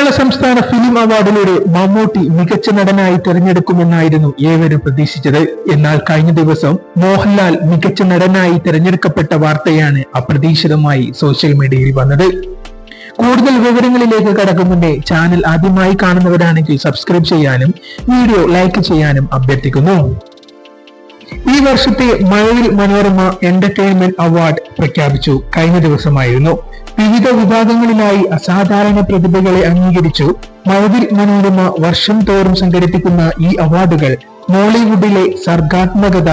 കേരള സംസ്ഥാന ഫിലിം അവാർഡിലൂടെ മമ്മൂട്ടി മികച്ച നടനായി തെരഞ്ഞെടുക്കുമെന്നായിരുന്നു ഏവരും പ്രതീക്ഷിച്ചത്. എന്നാൽ കഴിഞ്ഞ ദിവസം മോഹൻലാൽ മികച്ച നടനായി തെരഞ്ഞെടുക്കപ്പെട്ട വാർത്തയാണ് അപ്രതീക്ഷിതമായി സോഷ്യൽ മീഡിയയിൽ വന്നത്. കൂടുതൽ വിവരങ്ങളിലേക്ക് കടക്കും മുന്നേ ചാനൽ ആദ്യമായി കാണുന്നവരാണെങ്കിൽ സബ്സ്ക്രൈബ് ചെയ്യാനും വീഡിയോ ലൈക്ക് ചെയ്യാനും അഭ്യർത്ഥിക്കുന്നു. ഈ വർഷത്തെ മഴവിൽ മനോരമ എന്റർടൈൻമെന്റ് അവാർഡ് പ്രഖ്യാപിച്ചു. കഴിഞ്ഞ ദിവസമായിരുന്നു. വിവിധ വിഭാഗങ്ങളിലായി അസാധാരണ പ്രതിഭകളെ അംഗീകരിച്ചു. മഴവിൽ മനോരമ വർഷം തോറും സംഘടിപ്പിക്കുന്ന ഈ അവാർഡുകൾ മോളിവുഡിലെ സർഗാത്മകത,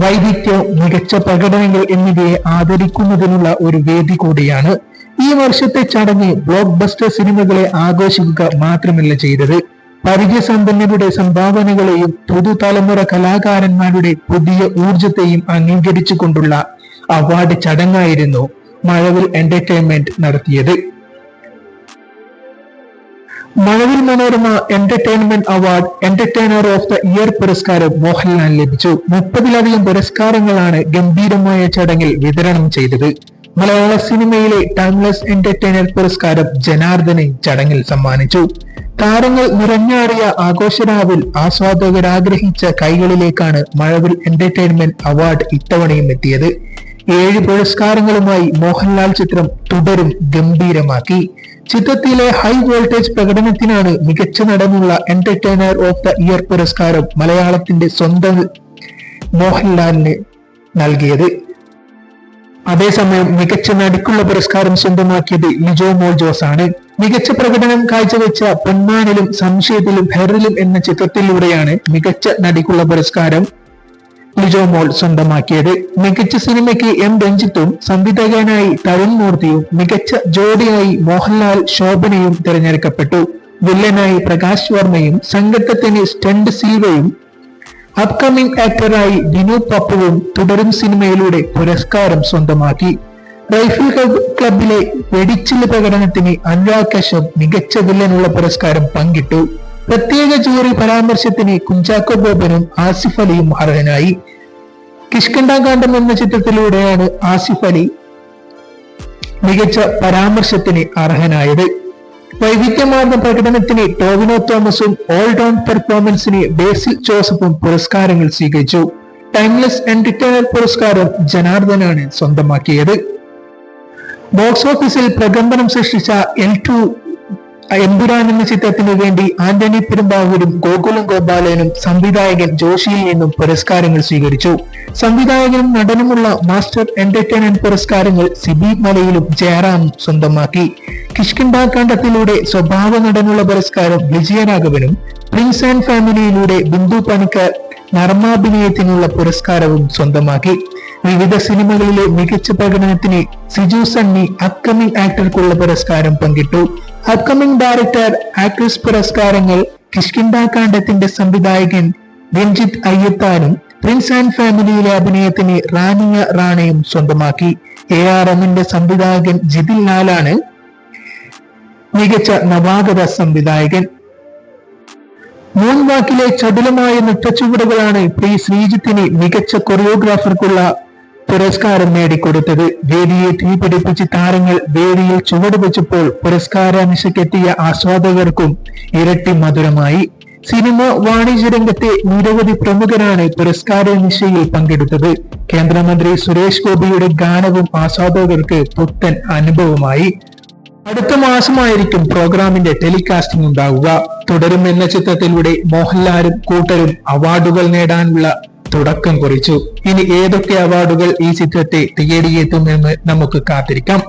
വൈവിധ്യം, മികച്ച പ്രകടനങ്ങൾ എന്നിവയെ ആദരിക്കുന്നതിനുള്ള ഒരു വേദി കൂടിയാണ്. ഈ വർഷത്തെ ചടങ്ങ് ബ്ലോക്ക് ബസ്റ്റർ സിനിമകളെ ആഘോഷിക്കുക മാത്രമല്ല ചെയ്തത്, പരിചയസമ്പന്നരുടെ സംഭാവനകളെയും പുതുതലമുറ കലാകാരന്മാരുടെ പുതിയ ഊർജത്തെയും അംഗീകരിച്ചുകൊണ്ടുള്ള അവാർഡ് ചടങ്ങായിരുന്നു മഴവിൽ എന്റർടൈൻമെന്റ് നടത്തിയത്. Mazhavil Manorama entertainment award entertainer of the year പുരസ്കാരം മോഹൻലാൽ ലഭിച്ചു. 30-ലധികം പുരസ്കാരങ്ങളാണ് ഗംഭീരമായ ചടങ്ങിൽ വിതരണം ചെയ്തത്. മലയാള സിനിമയിലെ ടൈംലെസ് എന്റർടൈനർ പുരസ്കാരം ജനാർദ്ദനെ ചടങ്ങിൽ സമ്മാനിച്ചു. താരങ്ങൾ നിറഞ്ഞാടിയ ആഘോഷരാവിൽ ആസ്വാദകരാഗ്രഹിച്ച കൈകളിലേക്കാണ് മഴവിൽ എന്റർടൈൻമെന്റ് അവാർഡ് ഇത്തവണയും എത്തിയത്. 7 പുരസ്കാരങ്ങളുമായി മോഹൻലാൽ ചിത്രം തുടരും ഗംഭീരമാക്കി. ചിത്രത്തിലെ ഹൈ വോൾട്ടേജ് പ്രകടനത്തിനാണ് മികച്ച നടനുള്ള എന്റർടൈനർ ഓഫ് ദ ഇയർ പുരസ്കാരം മലയാളത്തിന്റെ സ്വന്തം മോഹൻലാലിന് നൽകിയത്. അതേസമയം മികച്ച നടിക്കുള്ള പുരസ്കാരം സ്വന്തമാക്കിയത് ലിജോ മോൾ ജോസ് ആണ്. മികച്ച പ്രകടനം കാഴ്ചവെച്ച പൊന്മാനിലും സംശയത്തിലും ഹെറിലും എന്ന ചിത്രത്തിലൂടെയാണ് മികച്ച നടിക്കുള്ള പുരസ്കാരം ലിജോ മോൾ സ്വന്തമാക്കിയത്. മികച്ച സിനിമയ്ക്ക് എം രഞ്ജിത്തും സംവിധായകനായി തരുൺ മൂർത്തിയും മികച്ച ജോഡിയായി മോഹൻലാൽ ശോഭനയും തിരഞ്ഞെടുക്കപ്പെട്ടു. വില്ലനായി പ്രകാശ് വർമ്മയും സംഘട്ടത്തിന് സ്റ്റണ്ട് സിൽവയും അപ്കമിംഗ് ആക്ടറായി വിനോദ് പപ്പുവും തുടരും സിനിമയിലൂടെ പുരസ്കാരം സ്വന്തമാക്കി. റൈഫിൾ ക്ലബിലെ വെടിച്ചില് പ്രകടനത്തിന് അനുരാഗ് കശ്യപ് മികച്ച വില്ലനുള്ള പുരസ്കാരം പങ്കിട്ടു. പ്രത്യേക ജൂറി പരാമർശത്തിന് കുഞ്ചാക്കോ ബോബനും ആസിഫ് അലിയും അർഹനായി. കിഷ്കിന്ധാകാന്ഡം എന്ന ചിത്രത്തിലൂടെയാണ് ആസിഫ് അലി മികച്ച പരാമർശത്തിന് അർഹനായത്. വൈവിധ്യമാർന്ന പ്രകടനത്തിന് ടോവിനോ തോമസും ഓൾ റൗണ്ട് പെർഫോമൻസിന് ബേസിൽ ജോസഫും പുരസ്കാരങ്ങൾ സ്വീകരിച്ചു. ടൈംലെസ് എന്റർടൈനർ പുരസ്കാരം ജനാർദ്ദനാണ് സ്വന്തമാക്കിയത്. ബോക്സ് ഓഫീസിൽ പ്രകമ്പനം സൃഷ്ടിച്ച L2 എമ്പുരാൻ എന്ന ചിത്രത്തിനു വേണ്ടി ആന്റണി പെരുമ്പാവൂരും ഗോകുലം ഗോപാലനും സംവിധായകൻ ജോഷിയിൽ നിന്നും പുരസ്കാരങ്ങൾ സ്വീകരിച്ചു. സംവിധായകനും നടനുമുള്ള മാസ്റ്റർ എന്റർടൈൻമെന്റ് പുരസ്കാരങ്ങൾ സിബി മലയിലും ജയറാമും സ്വന്തമാക്കി. കിഷ്കിന്ധാകാന്ഡത്തിലൂടെ സ്വഭാവ നടനുള്ള പുരസ്കാരം വിജയരാഘവനും, പ്രിൻസ് ആൻഡ് ഫാമിലിയിലൂടെ ബിന്ദു പണിക്കർ നർമാഭിനയത്തിനുള്ള പുരസ്കാരവും സ്വന്തമാക്കി. വിവിധ സിനിമകളിലെ മികച്ച പ്രകടനത്തിന് സിജു സണ്ണി അപ്കമിംഗ് ആക്ടർക്കുള്ള പുരസ്കാരം പങ്കിട്ടു. അപ്കമിംഗ് ഡയറക്ടർ, ആക്ട്രസ് പുരസ്കാരങ്ങൾ കിഷ്കിന്ധാകാന്ഡത്തിന്റെ സംവിധായകൻ രഞ്ജിത്ത് അയ്യത്താനും പ്രിൻസ് ആൻഡ് ഫാമിലിയിലെ അഭിനയത്തിന് റാനിയ റാണയും സ്വന്തമാക്കി. AR റഹ്മാന്റെ സംവിധായകൻ ജിതിൻ ലാലാണ് മികച്ച നവാഗത സംവിധായകൻ. മൂൺവാക്കിലെ ചടുലമായ നൃത്തച്ചുവടുകളാണ് പി ശ്രീജിത്തിന് മികച്ച കൊറിയോഗ്രാഫർക്കുള്ള പുരസ്കാരം നേടിക്കൊടുത്തത്. വേദിയെ തീപിടിപ്പിച്ച് താരങ്ങൾ വേദിയിൽ ചുവടുവെച്ചപ്പോൾ പുരസ്കാരാനിശക്കെത്തിയ ആസ്വാദകർക്കും ഇരട്ടി മധുരമായി. സിനിമ വാണിജ്യ രംഗത്തെ നിരവധി പ്രമുഖരാണ് പുരസ്കാര നിശയിൽ പങ്കെടുത്തത്. കേന്ദ്രമന്ത്രി സുരേഷ് ഗോപിയുടെ ഗാനവും ആസ്വാദകർക്ക് പുത്തൻ അനുഭവമായി. അടുത്ത മാസമായിരിക്കും പ്രോഗ്രാമിന്റെ ടെലികാസ്റ്റിംഗ് ഉണ്ടാവുക. തുടരും എന്ന ചിത്രത്തിലൂടെ മോഹൻലാലും കൂട്ടരും അവാർഡുകൾ നേടാനുള്ള തുടക്കം കുറിച്ചു. ഇനി ഏതൊക്കെ അവാർഡുകൾ ഈ ചിത്രത്തെ തേടിയെത്തുമെന്ന് നമുക്ക് കാത്തിരിക്കാം.